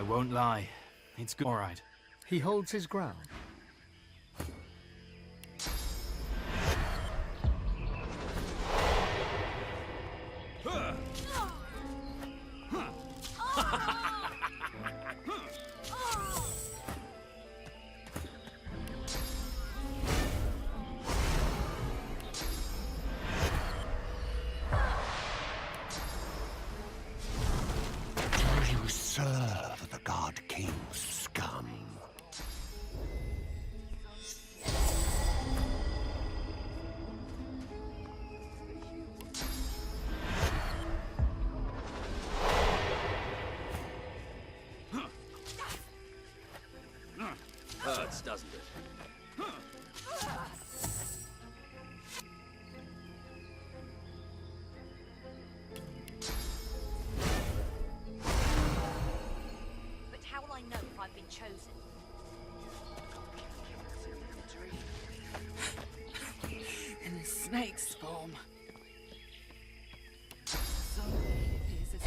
won't lie. It's good. All right. He holds his ground. You serve the God King's scum. Hurts, doesn't it? But how will I know if I've been chosen? In the snake's form. So it is as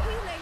healing.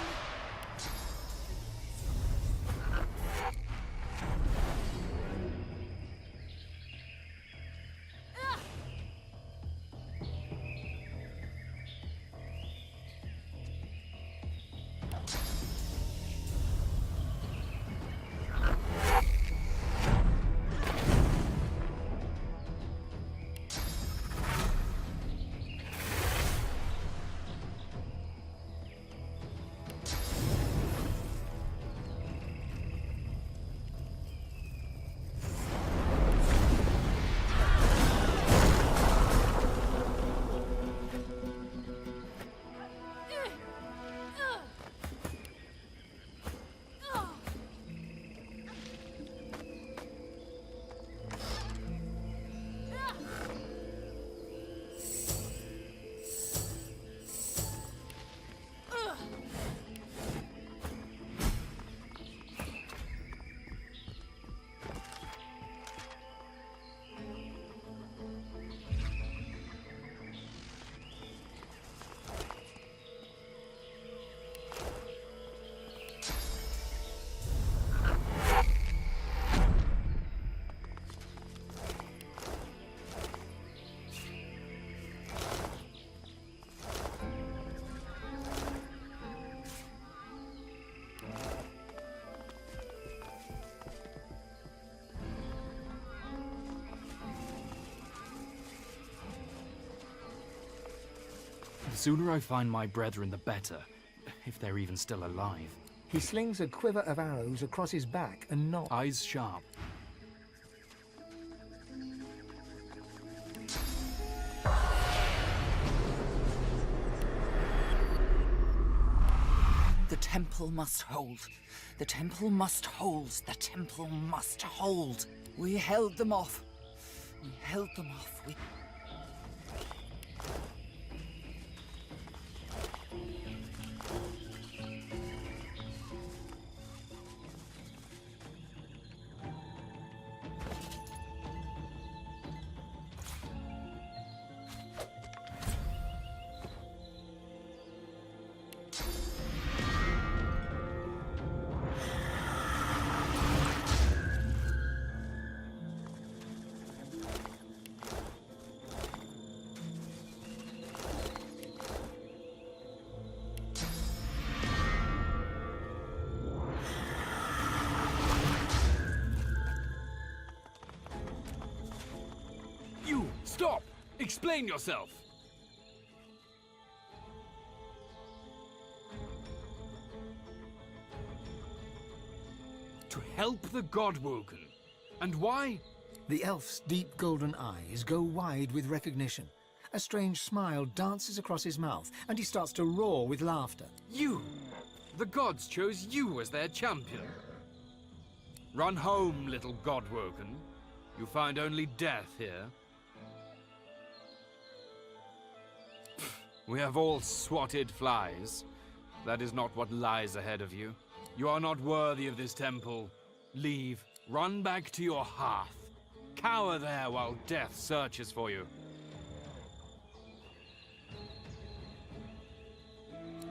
The sooner I find my brethren, the better. If they're even still alive. He slings a quiver of arrows across his back and nods. Eyes sharp. The temple must hold. The temple must hold. The temple must hold. We held them off. We held them off. We... You! Stop! Explain yourself! To help the Godwoken. And why? The elf's deep golden eyes go wide with recognition. A strange smile dances across his mouth, and he starts to roar with laughter. You! The gods chose you as their champion. Run home, little Godwoken. You find only death here. We have all swatted flies. That is not what lies ahead of you. You are not worthy of this temple. Leave. Run back to your hearth. cower there while death searches for you.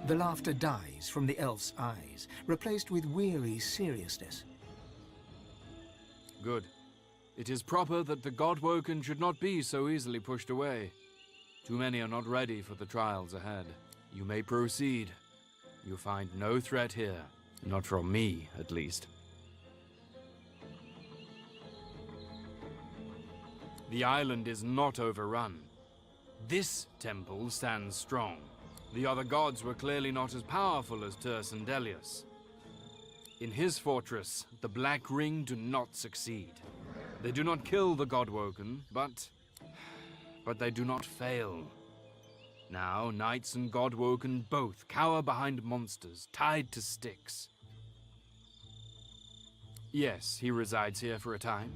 The laughter dies from the elf's eyes, replaced with weary seriousness. Good. It is proper that the Godwoken should not be so easily pushed away. Too many are not ready for the trials ahead. You may proceed. You find no threat here. Not from me, at least. The island is not overrun. This temple stands strong. The other gods were clearly not as powerful as Delorus. In his fortress, the Black Ring do not succeed. They do not kill the Godwoken, but they do not fail. Now, knights and Godwoken both cower behind monsters, tied to sticks. Yes, he resides here for a time.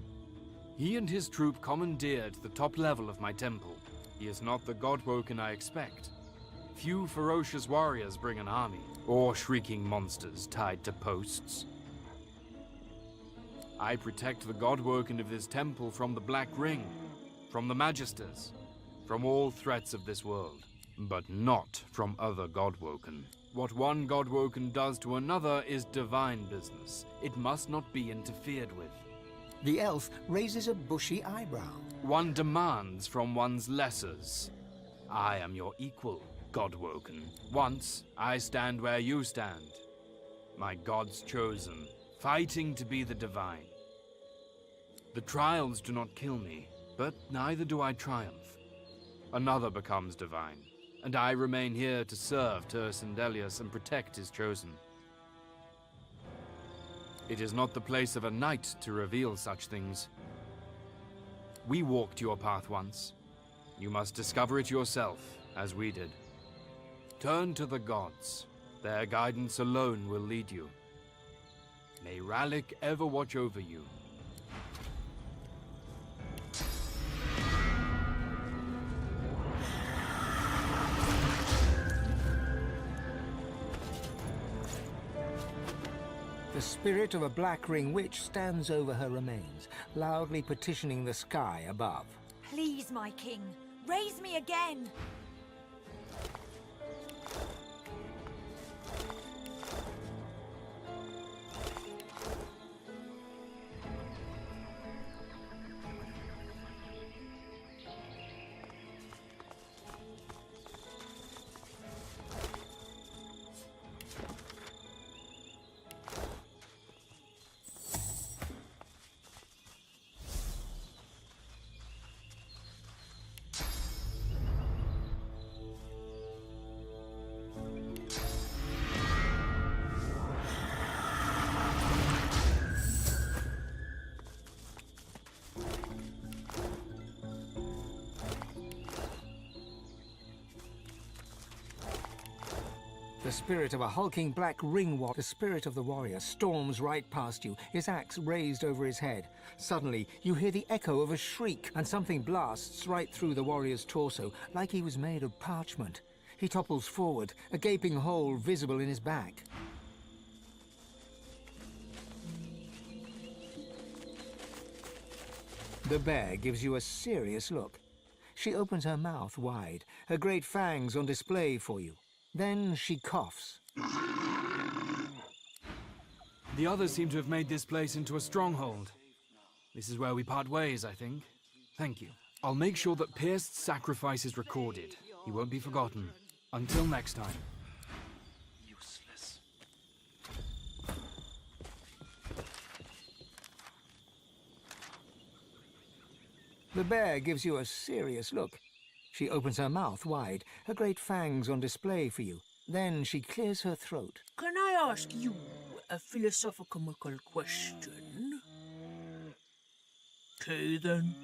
He and his troop commandeered the top level of my temple. He is not the Godwoken I expect. Few ferocious warriors bring an army, or shrieking monsters tied to posts. I protect the Godwoken of this temple from the Black Ring, from the Magisters, from all threats of this world, but not from other Godwoken. What one Godwoken does to another is divine business. It must not be interfered with. The elf raises a bushy eyebrow. One demands from one's lessers. I am your equal, Godwoken. Once, I stand where you stand. My gods chosen, fighting to be the divine. The trials do not kill me, but neither do I triumph. Another becomes divine, and I remain here to serve Delorus and protect his chosen. It is not the place of a knight to reveal such things. We walked your path once. You must discover it yourself, as we did. Turn to the gods. Their guidance alone will lead you. May Ralik ever watch over you. The spirit of a Black Ring witch stands over her remains, loudly petitioning the sky above. Please, my king, raise me again! The spirit of a hulking Black Ring the spirit of the warrior storms right past you, his axe raised over his head. Suddenly, you hear the echo of a shriek, and something blasts right through the warrior's torso, like he was made of parchment. He topples forward, a gaping hole visible in his back. The bear gives you a serious look. She opens her mouth wide, her great fangs on display for you. Then she coughs. The others seem to have made this place into a stronghold. This is where we part ways, I think. Thank you. I'll make sure that Pierce's sacrifice is recorded. He won't be forgotten. Until next time. Useless. The bear gives you a serious look. She opens her mouth wide, her great fangs on display for you. Then she clears her throat. Can I ask you a philosophical question? Okay then.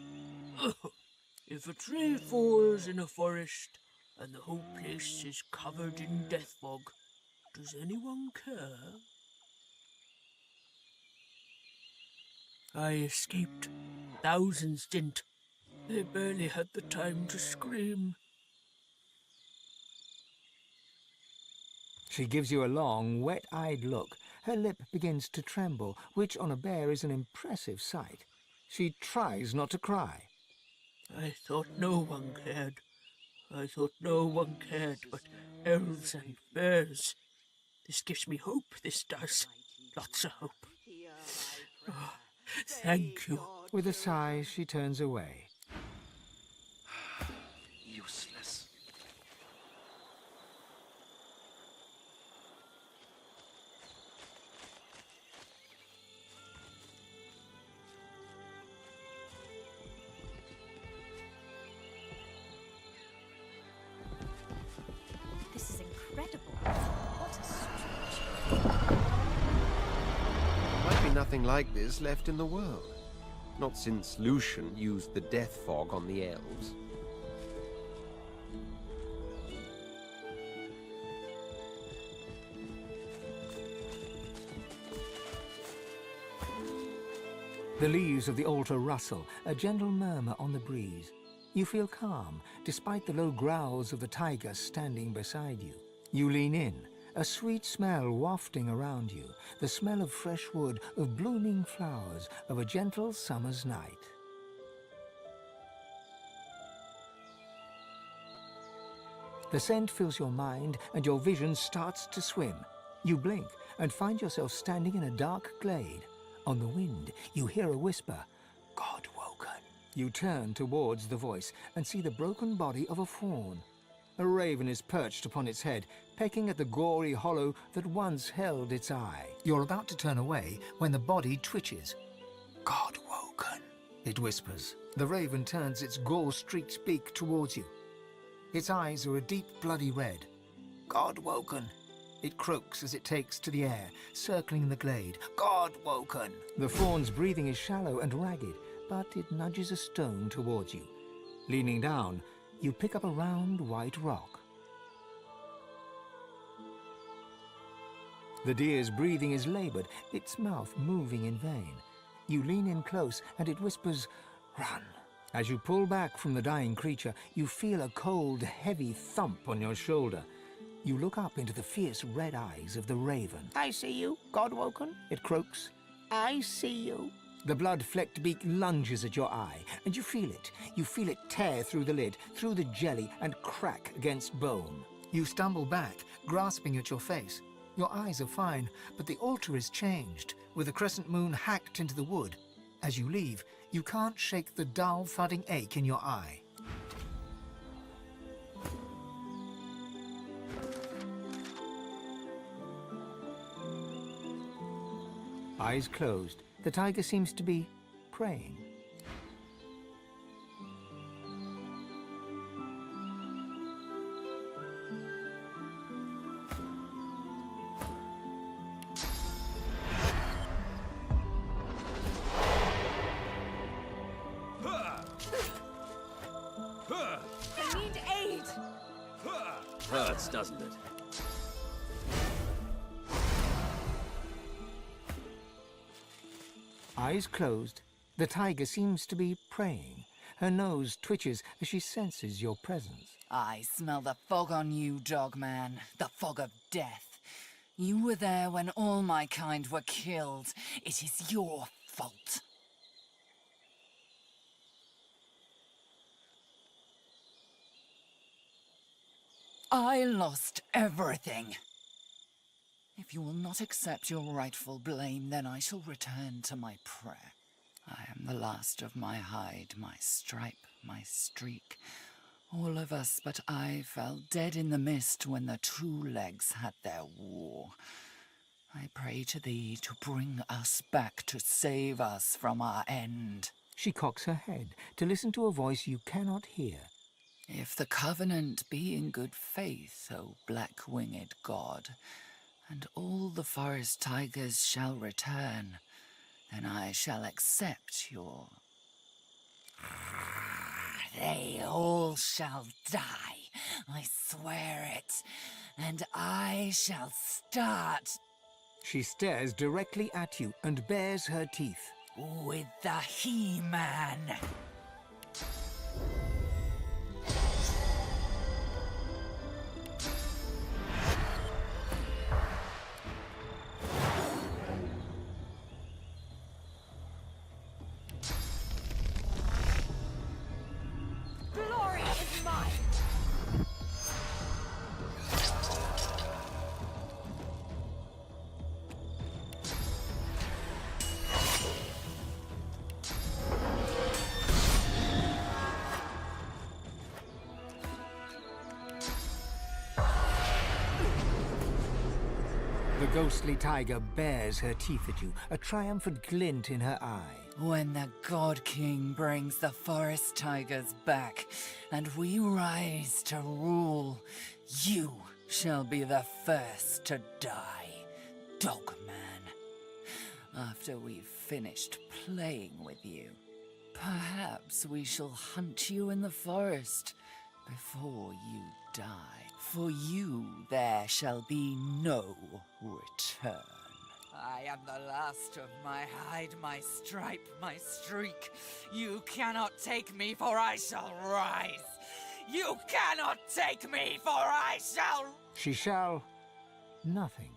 If a tree falls in a forest and the whole place is covered in death fog, does anyone care? I escaped. Thousands didn't. They barely had the time to scream. She gives you a long, wet-eyed look. Her lip begins to tremble, which on a bear is an impressive sight. She tries not to cry. I thought no one cared. I thought no one cared but elves and bears. This gives me hope, this does. Lots of hope. Oh, thank you. With a sigh, she turns away. Useless. This is incredible. What a strange... Might be nothing like this left in the world. Not since Lucian used the death fog on the elves. The leaves of the altar rustle, a gentle murmur on the breeze. You feel calm, despite the low growls of the tiger standing beside you. You lean in, a sweet smell wafting around you, the smell of fresh wood, of blooming flowers, of a gentle summer's night. The scent fills your mind, and your vision starts to swim. You blink and find yourself standing in a dark glade. On the wind, you hear a whisper, "God woken." You turn towards the voice and see the broken body of a fawn. A raven is perched upon its head, pecking at the gory hollow that once held its eye. You're about to turn away when the body twitches. "God woken," it whispers. The raven turns its gore-streaked beak towards you. Its eyes are a deep bloody red. "God woken," it croaks as it takes to the air, circling the glade. "God woken." The fawn's breathing is shallow and ragged, but it nudges a stone towards you. Leaning down, you pick up a round white rock. The deer's breathing is labored, its mouth moving in vain. You lean in close and it whispers, "Run." As you pull back from the dying creature, you feel a cold, heavy thump on your shoulder. You look up into the fierce red eyes of the raven. "I see you, God-woken," it croaks. "I see you." The blood-flecked beak lunges at your eye, and you feel it. You feel it tear through the lid, through the jelly, and crack against bone. You stumble back, grasping at your face. Your eyes are fine, but the altar is changed, with a crescent moon hacked into the wood. As you leave, you can't shake the dull, thudding ache in your eye. Eyes closed, the tiger seems to be praying. I need aid! Hurts, doesn't it? Eyes closed, the tiger seems to be praying. Her nose twitches as she senses your presence. I smell the fog on you, dogman. The fog of death. You were there when all my kind were killed. It is your fault. I lost everything. If you will not accept your rightful blame, then I shall return to my prayer. I am the last of my hide, my stripe, my streak. All of us but I fell dead in the mist when the two legs had their war. I pray to thee to bring us back, to save us from our end. She cocks her head to listen to a voice you cannot hear. If the covenant be in good faith, O black-winged god, and all the forest tigers shall return, then I shall accept your... They all shall die, I swear it, and I shall start... She stares directly at you and bares her teeth. with the He-Man. ghostly tiger bares her teeth at you, a triumphant glint in her eye. When the God King brings the forest tigers back, and we rise to rule, you shall be the first to die, Dogman. After we've finished playing with you, perhaps we shall hunt you in the forest before you die. For you there shall be no return. I am the last of my hide, my stripe, my streak. You cannot take me, for I shall rise. You cannot take me, for I shall... She shall... nothing.